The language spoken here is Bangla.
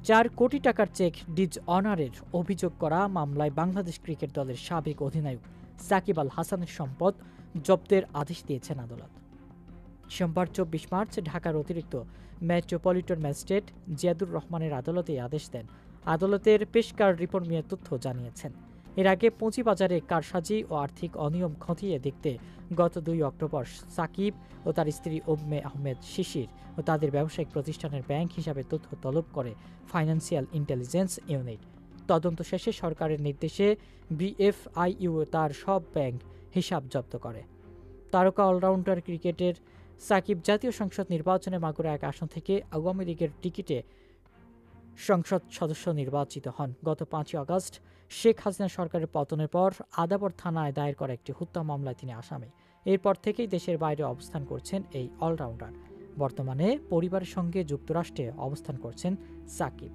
4 কোটি টাকার চেক ডিজ অনারের অভিযোগ করা মামলায় বাংলাদেশ ক্রিকেট দলের সাবেক অধিনায়ক সাকিব আল হাসানের সম্পদ জব্দের আদেশ দিয়েছেন আদালত। সোমবার 24 মার্চ ঢাকার অতিরিক্ত মেট্রোপলিটন ম্যাজিস্ট্রেট জিয়াদুর রহমানের আদালতে এই আদেশ দেন। আদালতের পেশকার রিপোর্ট নিয়ে তথ্য জানিয়েছেন। এর আগে পুঁজিবাজারে কারসাজি ও আর্থিক অনিয়ম খতিয়ে দেখতে গত 2 অক্টোবর সাকিব ও তার স্ত্রী উম্মে আহমেদ শিশির ও তাদের ব্যবসায়িক প্রতিষ্ঠানের ব্যাংক হিসাবে তথ্য তলব করে ফাইন্যান্সিয়াল ইন্টেলিজেন্স ইউনিট। তদন্ত শেষে সরকারের নির্দেশে বিএফআইইউ তার সব ব্যাংক হিসাব জব্দ করে। তারকা অলরাউন্ডার ক্রিকেটের সাকিব জাতীয় সংসদ নির্বাচনে মাগুরা 1 আসন থেকে আওয়ামী লীগের টিকিটে সংসদ সদস্য নির্বাচিত হন। গত 5 আগস্ট শেখ হাসিনা সরকারের পতনের পর আদাবর থানায় দায়ের করা একটি হত্যা মামলায় তিনি আসামি। এরপর থেকেই দেশের বাইরে অবস্থান করছেন এই অলরাউন্ডার। বর্তমানে পরিবারের সঙ্গে যুক্তরাষ্ট্রে অবস্থান করছেন সাকিব।